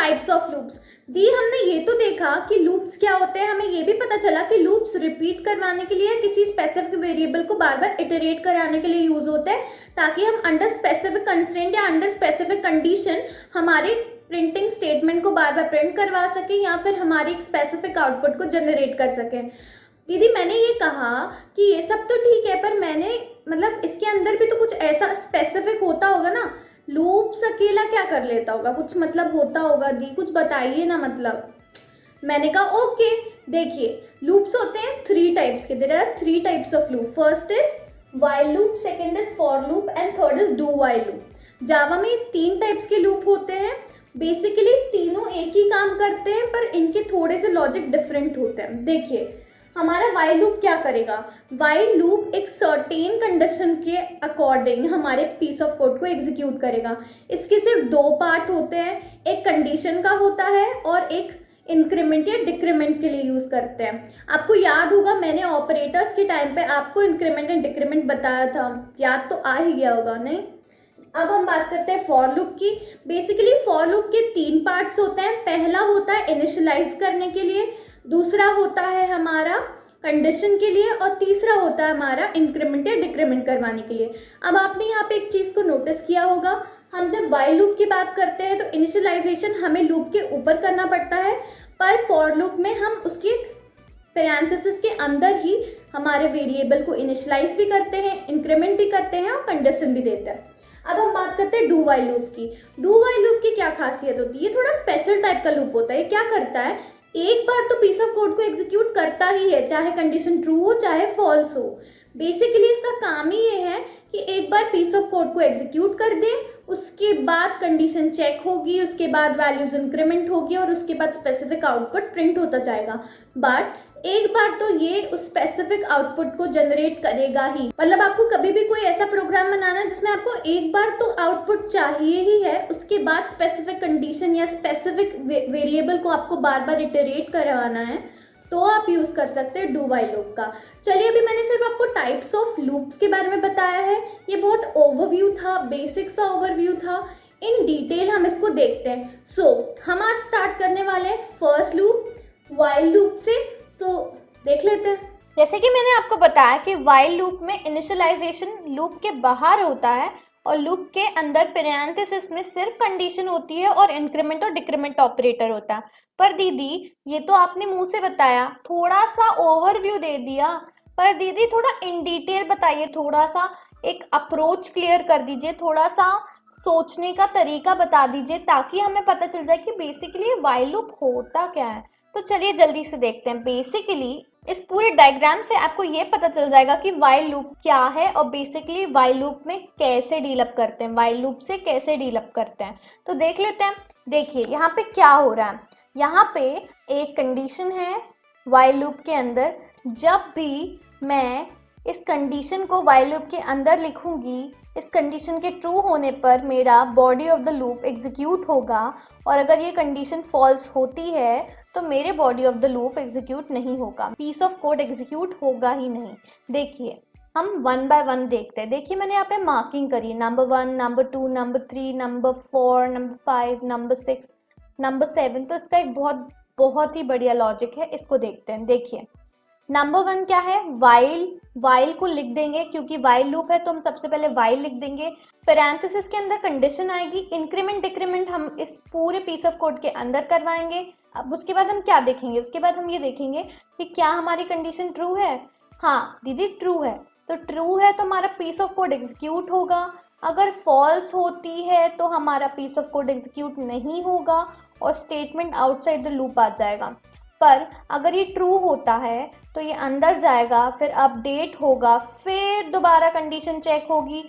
Types of loops. दी हमने ये तो देखा कि लूप्स क्या होते हैं, हमें ये भी पता चला कि लूप्स रिपीट करवाने के लिए किसी स्पेसिफिक वेरिएबल को बार बार इटरेट कराने के लिए यूज होते हैं, ताकि हम अंडर स्पेसिफिक कंस्ट्रेंट या अंडर स्पेसिफिक कंडीशन हमारे प्रिंटिंग स्टेटमेंट को बार बार प्रिंट करवा सके या फिर हमारी एक स्पेसिफिक आउटपुट को जनरेट कर सके। दीदी मैंने ये कहा कि ये सब तो ठीक है, पर मैंने मतलब इसके अंदर भी तो कुछ ऐसा स्पेसिफिक होता होगा ना, लूप्स अकेला क्या कर लेता होगा, कुछ मतलब होता होगा दी, कुछ बताइए ना। मतलब मैंने कहा ओके, देखिए लूप्स होते हैं 3 टाइप्स के, there are 3 types of loop. First is while loop, second is for loop and third is do while loop. Java में 3 टाइप्स के लूप होते हैं। बेसिकली तीनों एक ही काम करते हैं, पर इनके थोड़े से लॉजिक डिफरेंट होते हैं। देखिए हमारा वाइल लूप क्या करेगा, वाइल लूप एक सर्टेन कंडीशन के अकॉर्डिंग हमारे पीस ऑफ कोड को एग्जीक्यूट करेगा। इसके सिर्फ 2 पार्ट होते हैं, एक कंडीशन का होता है और एक इंक्रीमेंट या डिक्रीमेंट के लिए यूज करते हैं। आपको याद होगा मैंने ऑपरेटर्स के टाइम पे आपको इंक्रीमेंट एंड डिक्रीमेंट बताया था, याद तो आ ही गया होगा नहीं। अब हम बात करते हैं फॉर लूप की। बेसिकली फॉर लूप के 3 पार्ट्स होते हैं। पहला होता है इनिशियलाइज करने के लिए, दूसरा होता है हमारा कंडीशन के लिए और तीसरा होता है हमारा इंक्रीमेंट या डिक्रीमेंट करवाने के लिए। अब आपने यहाँ पे एक चीज को नोटिस किया होगा, हम जब वाइल लूप की बात करते हैं तो इनिशियलाइजेशन हमें लूप के ऊपर करना पड़ता है, पर फॉर लूप में हम उसके पैरेंथेसिस के अंदर ही हमारे वेरिएबल को इनिशियलाइज भी करते हैं, इंक्रीमेंट भी करते हैं और कंडीशन भी देते हैं। अब हम बात करते हैं डू वाइल लूप की। डू वाइल लूप की क्या खासियत होती है, ये थोड़ा स्पेशल टाइप का लूप होता है। क्या करता है, एक बार तो पीस ऑफ कोड को एग्जीक्यूट करता ही है, चाहे कंडीशन ट्रू हो चाहे फॉल्स हो। बेसिकली इसका काम ही ये है कि एक बार पीस ऑफ कोड को एग्जीक्यूट कर दे, उसके बाद कंडीशन चेक होगी, उसके बाद वैल्यूज इंक्रीमेंट होगी और उसके बाद स्पेसिफिक आउटपुट प्रिंट होता जाएगा। बट एक बार तो ये उस स्पेसिफिक आउटपुट को जनरेट करेगा ही। मतलब आपको कभी भी कोई ऐसा प्रोग्राम बनाना है जिसमें आपको एक बार तो आउटपुट चाहिए ही है, उसके बाद स्पेसिफिक कंडीशन या स्पेसिफिक वेरिएबल को आपको बार बार इटरेट करवाना है, तो आप यूज कर सकते हैं डू वाइल लूप का। चलिए अभी मैंने सिर्फ आपको टाइप्स ऑफ लूप्स के बारे में बताया है, ये बहुत ओवरव्यू था, बेसिक सा ओवरव्यू था। इन डिटेल हम इसको देखते हैं। हम आज स्टार्ट करने वाले हैं फर्स्ट लूप वाइल लूप से, तो देख लेते हैं। जैसे कि मैंने आपको बताया कि वाइल लूप में इनिशियलाइजेशन लूप के बाहर होता है और लूप के अंदर पैरेंथेसिस में सिर्फ कंडीशन होती है और इंक्रीमेंट और डिक्रीमेंट ऑपरेटर होता है। पर दीदी ये तो आपने मुंह से बताया, थोड़ा सा ओवरव्यू दे दिया, पर दीदी थोड़ा इन डिटेल बताइए, थोड़ा सा एक अप्रोच क्लियर कर दीजिए, थोड़ा सा सोचने का तरीका बता दीजिए, ताकि हमें पता चल जाए कि बेसिकली वाइल लूप होता क्या है। तो चलिए जल्दी से देखते हैं। बेसिकली इस पूरे डायग्राम से आपको ये पता चल जाएगा कि वाइल लूप क्या है और बेसिकली वाइल लूप में कैसे डील अप करते हैं, वाइल लूप से कैसे डील अप करते हैं। तो देख लेते हैं। देखिए यहाँ पे क्या हो रहा है, यहाँ पे एक कंडीशन है वाइल लूप के अंदर। जब भी मैं इस कंडीशन को वाइल लूप के अंदर लिखूंगी, इस कंडीशन के ट्रू होने पर मेरा body of the loop execute होगा, और अगर ये कंडीशन फॉल्स होती है तो मेरे body of the loop execute नहीं होगा, पीस ऑफ कोड एग्जीक्यूट होगा ही नहीं। देखिए हम 1 बाय 1 देखते हैं। देखिए मैंने यहाँ पे मार्किंग करी, number 1, number 2, number 3, number 4, number 5, number 6, number 7। तो इसका एक बहुत ही बढ़िया लॉजिक है, इसको देखते हैं। देखिए नंबर 1 क्या है, वाइल को लिख देंगे, क्योंकि वाइल लूप है तो हम सबसे पहले वाइल लिख देंगे। पैरेंथेसिस के अंदर कंडीशन आएगी, इंक्रीमेंट डिक्रीमेंट हम इस पूरे पीस ऑफ कोड के अंदर करवाएंगे। अब उसके बाद हम क्या देखेंगे, उसके बाद हम ये देखेंगे कि क्या हमारी कंडीशन ट्रू है। हाँ दीदी ट्रू है, तो ट्रू है तो हमारा पीस ऑफ कोड एग्जीक्यूट होगा। अगर फॉल्स होती है तो हमारा पीस ऑफ कोड एग्जीक्यूट नहीं होगा और स्टेटमेंट आउटसाइड द लूप आ जाएगा। पर अगर ये ट्रू होता है तो ये अंदर जाएगा, फिर अपडेट होगा, फिर दोबारा कंडीशन चेक होगी,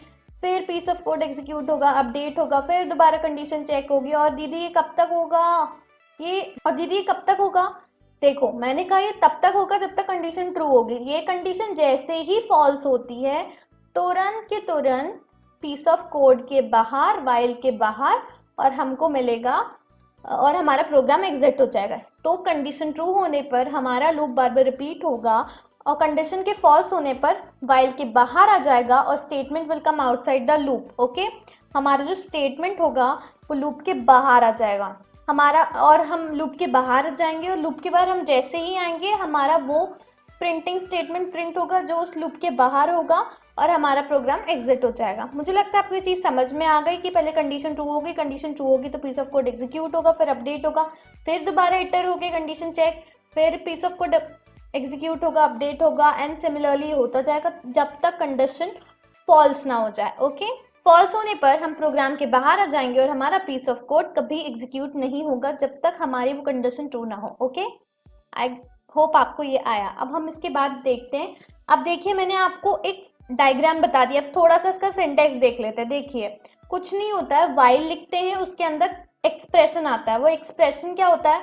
फिर पीस ऑफ कोड एग्जीक्यूट होगा, अपडेट होगा, फिर दोबारा कंडीशन चेक होगी। और दीदी ये कब तक होगा, दीदी कब तक होगा, देखो मैंने कहा ये तब तक होगा जब तक कंडीशन ट्रू होगी। ये कंडीशन जैसे ही फॉल्स होती है तुरंत के तुरंत पीस ऑफ कोड के बाहर, वाइल के बाहर, और हमको मिलेगा और हमारा प्रोग्राम एग्जिट हो जाएगा। तो कंडीशन ट्रू होने पर हमारा लूप बार बार रिपीट होगा और कंडीशन के फॉल्स होने पर वाइल के बाहर आ जाएगा और statement will come outside the loop. Okay, हमारा जो स्टेटमेंट होगा वो लूप के बाहर आ जाएगा। हमारा, और हम लूप के बाहर जाएंगे और लूप के बाहर हम जैसे ही आएंगे हमारा वो प्रिंटिंग स्टेटमेंट प्रिंट होगा जो उस लूप के बाहर होगा और हमारा प्रोग्राम एग्जिट हो जाएगा। मुझे लगता है आपको ये चीज़ समझ में आ गई कि पहले कंडीशन ट्रू होगी, कंडीशन ट्रू होगी तो पीस ऑफ कोड एग्जीक्यूट होगा, फिर अपडेट होगा, फिर दोबारा इटर होगी कंडीशन चेक, फिर पीस ऑफ कोड एग्जीक्यूट होगा, अपडेट होगा, एंड सिमिलरली होता जाएगा जब तक कंडीशन फॉल्स ना हो जाए। ओके, फॉल्स होने पर हम प्रोग्राम के बाहर आ जाएंगे और हमारा पीस ऑफ कोड कभी एग्जीक्यूट नहीं होगा जब तक हमारी वो कंडीशन ट्रू ना हो। ओके, आई होप आपको ये आया। अब हम इसके बाद देखते हैं। अब देखिए मैंने आपको एक डायग्राम बता दिया, अब थोड़ा सा इसका सिंटैक्स देख लेते हैं। देखिए कुछ नहीं होता है, व्हाइल लिखते हैं उसके अंदर एक्सप्रेशन आता है। वो एक्सप्रेशन क्या होता है?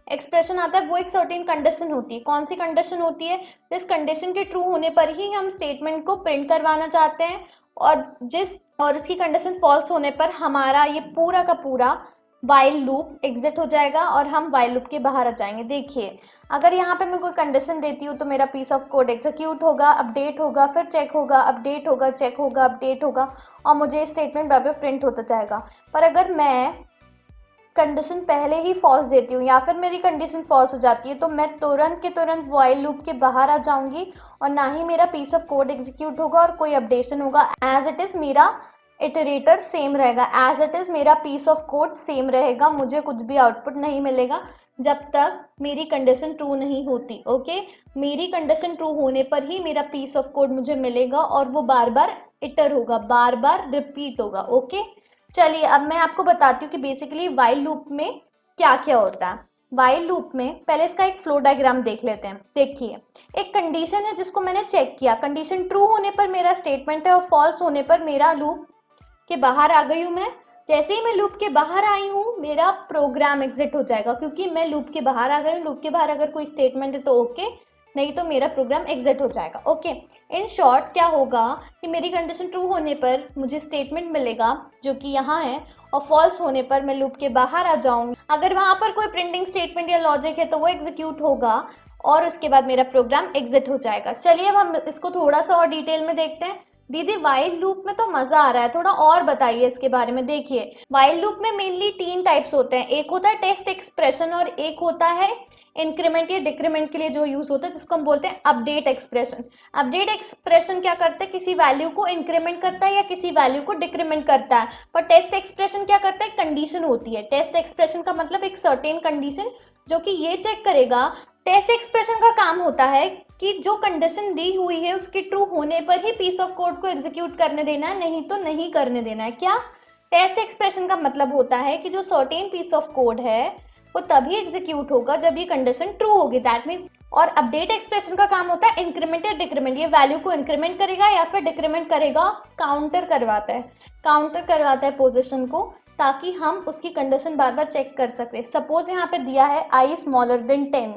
एक्सप्रेशन आता है वो एक सर्टेन कंडीशन होती है। कौन सी कंडीशन होती है? जिस कंडीशन के ट्रू होने पर ही हम स्टेटमेंट को प्रिंट करवाना चाहते हैं और उसकी कंडीशन फॉल्स होने पर हमारा ये पूरा का पूरा वाइल लूप एग्जिट हो जाएगा और हम वाइल लूप के बाहर आ जाएंगे। देखिए अगर यहाँ पे मैं कोई कंडीशन देती हूँ तो मेरा पीस ऑफ कोड एग्जीक्यूट होगा, अपडेट होगा, फिर चेक होगा, अपडेट होगा, चेक होगा, अपडेट होगा और मुझे स्टेटमेंट बार बार प्रिंट होता जाएगा। पर अगर मैं कंडीशन पहले ही फॉल्स देती हूँ या फिर मेरी कंडीशन फॉल्स हो जाती है तो मैं तुरंत के तुरंत वाइल लूप के बाहर आ जाऊंगी और ना ही मेरा पीस ऑफ कोड एग्जीक्यूट होगा और कोई अपडेशन होगा। एज इट इज मेरा इटरेटर सेम रहेगा, एज इट इज मेरा पीस ऑफ कोड सेम रहेगा। मुझे कुछ भी आउटपुट नहीं मिलेगा जब तक मेरी कंडीशन ट्रू नहीं होती। ओके, मेरी कंडीशन ट्रू होने पर ही मेरा पीस ऑफ कोड मुझे मिलेगा और वो बार बार इटर होगा, बार बार रिपीट होगा। ओके, चलिए अब मैं आपको बताती हूँ कि बेसिकली वाइल लूप में क्या क्या होता है। वाइल लूप में पहले इसका एक फ्लो डायग्राम देख लेते हैं। देखिए एक कंडीशन है जिसको मैंने चेक किया, कंडीशन ट्रू होने पर मेरा स्टेटमेंट है और फॉल्स होने पर मेरा लूप के बाहर आ गई हूँ मैं। जैसे ही मैं लूप के बाहर आई हूँ मेरा प्रोग्राम एग्जिट हो जाएगा क्योंकि मैं लूप के बाहर आ गई हूँ। लूप के बाहर अगर कोई स्टेटमेंट है तो ओके, नहीं तो मेरा प्रोग्राम एग्जिट हो जाएगा। ओके, इन शॉर्ट क्या होगा कि मेरी कंडीशन ट्रू होने पर मुझे स्टेटमेंट मिलेगा जो कि यहाँ है और फॉल्स होने पर मैं लूप के बाहर आ जाऊंगी। अगर वहाँ पर कोई प्रिंटिंग स्टेटमेंट या लॉजिक है तो वो एग्जीक्यूट होगा और उसके बाद मेरा प्रोग्राम एग्जिट हो जाएगा। चलिए अब हम इसको थोड़ा सा और डिटेल में देखते हैं। दीदी वाइल लूप में तो मजा आ रहा है, थोड़ा और बताइए इसके बारे में। देखिए वाइल लूप में मेनली 3 टाइप्स होते हैं, एक होता है टेस्ट एक्सप्रेशन और एक होता है इंक्रीमेंट या डिक्रीमेंट के लिए जो यूज होता है जिसको हम बोलते हैं अपडेट एक्सप्रेशन। अपडेट एक्सप्रेशन क्या करता है? किसी वैल्यू को इंक्रीमेंट करता है या किसी वैल्यू को डिक्रीमेंट करता है। पर टेस्ट एक्सप्रेशन क्या करता है? कंडीशन होती है। टेस्ट एक्सप्रेशन का मतलब एक सर्टेन कंडीशन जो कि ये चेक करेगा। टेस्ट एक्सप्रेशन का काम होता है कि जो कंडीशन दी हुई है उसके ट्रू होने पर ही पीस ऑफ कोड को एग्जीक्यूट करने देना है, नहीं तो नहीं करने देना है। क्या? टेस्ट एक्सप्रेशन का मतलब होता है कि जो सर्टेन पीस ऑफ कोड है वो तभी एग्जीक्यूट होगा जब ये कंडीशन ट्रू होगी, दैट मीन्स। और अपडेट एक्सप्रेशन का काम होता है इंक्रीमेंट या डिक्रीमेंट, ये वैल्यू को इंक्रीमेंट करेगा या फिर डिक्रीमेंट करेगा, काउंटर करवाता है पोजीशन को, ताकि हम उसकी कंडीशन बार बार चेक कर सकें। सपोज यहाँ पे दिया है i स्मॉलर देन 10,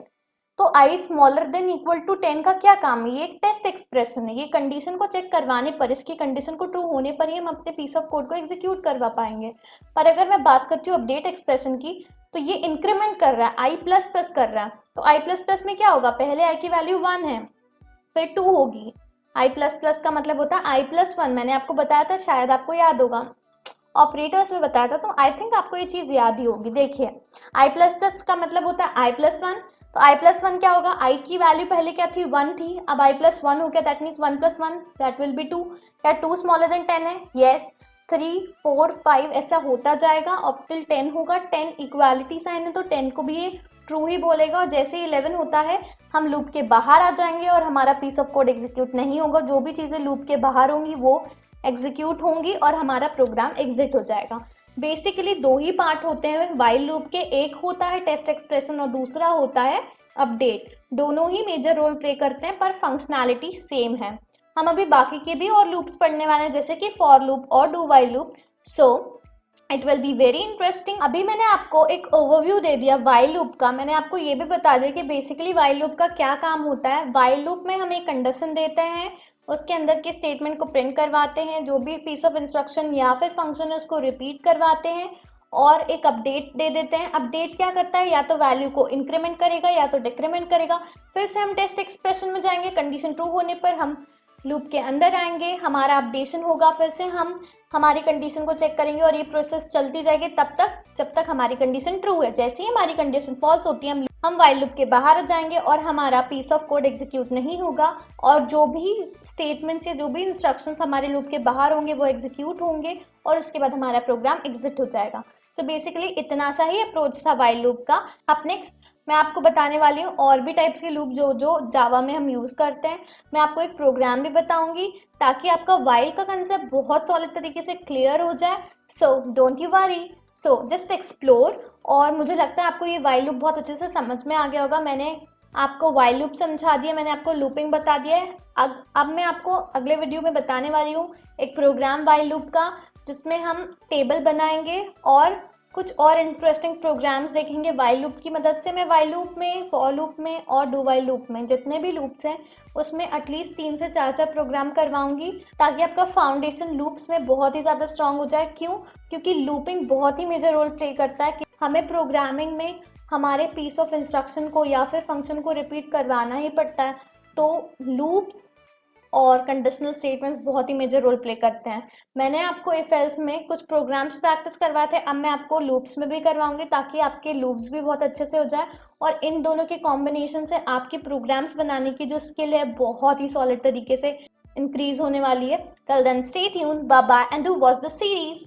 तो i smaller than equal to 10 का क्या काम है? ये एक टेस्ट एक्सप्रेशन है। ये कंडीशन को चेक करवाने पर, इसकी कंडीशन को ट्रू होने पर ही हम अपने पीस ऑफ कोड को एग्जीक्यूट करवा पाएंगे। पर अगर मैं बात करती हूँ अपडेट एक्सप्रेशन की, तो ये इंक्रीमेंट कर रहा है, i प्लस प्लस कर रहा है। तो i प्लस प्लस में क्या होगा? पहले i की वैल्यू 1 है, फिर 2 होगी। i प्लस प्लस का मतलब होता है i प्लस 1। मैंने आपको बताया था, शायद आपको याद होगा, ऑपरेटर्स में बताया था, तो आई थिंक आपको ये चीज याद ही होगी। देखिए i प्लस प्लस का मतलब होता है i प्लस 1, तो i प्लस 1 क्या होगा? i की वैल्यू पहले क्या थी? 1 थी, अब i प्लस 1 हो गया, that means 1 plus 1 that will be 2। क्या 2 स्मॉलर देन 10 है? यस। 3 4 5 ऐसा होता जाएगा और टिल 10 होगा। 10 इक्वालिटी साइन है तो 10 को भी ये ट्रू ही बोलेगा। और जैसे 11 होता है हम लूप के बाहर आ जाएंगे और हमारा पीस ऑफ कोड एग्जीक्यूट नहीं होगा। जो भी चीजें लूप के बाहर होंगी वो एग्जीक्यूट होंगी और हमारा प्रोग्राम एग्जिट हो जाएगा। बेसिकली 2 ही पार्ट होते हैं वाइल लूप के, एक होता है टेस्ट एक्सप्रेशन और दूसरा होता है अपडेट। दोनों ही मेजर रोल प्ले करते हैं पर फंक्शनैलिटी सेम है। हम अभी बाकी के भी और लूप्स पढ़ने वाले हैं जैसे कि फॉर लूप और do while loop, so it will be very interesting. अभी मैंने आपको एक ओवरव्यू दे दिया वाइल लूप का। मैंने आपको ये भी बता दिया कि बेसिकली वाइल लूप का क्या काम होता है। वाइल लूप में हम एक कंडीशन देते हैं, उसके अंदर के स्टेटमेंट को प्रिंट करवाते हैं, जो भी पीस ऑफ इंस्ट्रक्शन या फिर फंक्शन है उसको रिपीट करवाते हैं और एक अपडेट दे देते हैं। अपडेट क्या करता है? या तो वैल्यू को इंक्रीमेंट करेगा या तो डिक्रीमेंट करेगा। फिर से हम टेस्ट एक्सप्रेशन में जाएंगे, कंडीशन ट्रू होने पर हम लूप के अंदर आएंगे, हमारा अपडेशन होगा, फिर से हम हमारी कंडीशन को चेक करेंगे और ये प्रोसेस चलती जाएगी तब तक जब तक हमारी कंडीशन ट्रू है। जैसे ही हमारी कंडीशन फॉल्स होती है हम वाइल लूप के बाहर आ जाएंगे और हमारा पीस ऑफ कोड एग्जीक्यूट नहीं होगा और जो भी स्टेटमेंट्स या जो भी इंस्ट्रक्शंस हमारे लूप के बाहर होंगे वो एग्जीक्यूट होंगे और उसके बाद हमारा प्रोग्राम एग्जिट हो जाएगा। तो बेसिकली इतना सा ही अप्रोच था वाइल लूप का। अब नेक्स्ट मैं आपको बताने वाली हूँ और भी टाइप्स के लूप जो जो जावा में हम यूज़ करते हैं। मैं आपको एक प्रोग्राम भी बताऊंगी ताकि आपका वाइल का कंसेप्ट बहुत सॉलिड तरीके से क्लियर हो जाए। So don't you worry, so just explore. और मुझे लगता है आपको ये वाइल लूप बहुत अच्छे से समझ में आ गया होगा। मैंने आपको वाइल लूप समझा दिया, मैंने आपको लूपिंग बता दिया है। अब मैं आपको अगले वीडियो में बताने वाली हूँ एक प्रोग्राम वाइल लूप का, जिसमें हम टेबल बनाएंगे और कुछ और इंटरेस्टिंग प्रोग्राम्स देखेंगे वाइल लूप की मदद से। मैं वाइल लूप में, फॉर लूप में और डू वाइल लूप में जितने भी लूप्स हैं उसमें एटलीस्ट 3 से 4 प्रोग्राम करवाऊंगी ताकि आपका फाउंडेशन लूप्स में बहुत ही ज़्यादा स्ट्रांग हो जाए। क्यों? क्योंकि लूपिंग बहुत ही मेजर रोल प्ले करता है कि हमें प्रोग्रामिंग में हमारे पीस ऑफ इंस्ट्रक्शन को या फिर फंक्शन को रिपीट करवाना ही पड़ता है। तो लूप्स और कंडीशनल स्टेटमेंट्स बहुत ही मेजर रोल प्ले करते हैं। मैंने आपको इफ एल्स में कुछ प्रोग्राम्स प्रैक्टिस करवाए थे, अब मैं आपको लूप्स में भी करवाऊंगी ताकि आपके लूप्स भी बहुत अच्छे से हो जाए और इन दोनों के कॉम्बिनेशन से आपके प्रोग्राम्स बनाने की जो स्किल है बहुत ही सॉलिड तरीके से इंक्रीज होने वाली है। Till then stay tuned, bye bye and do watch the series.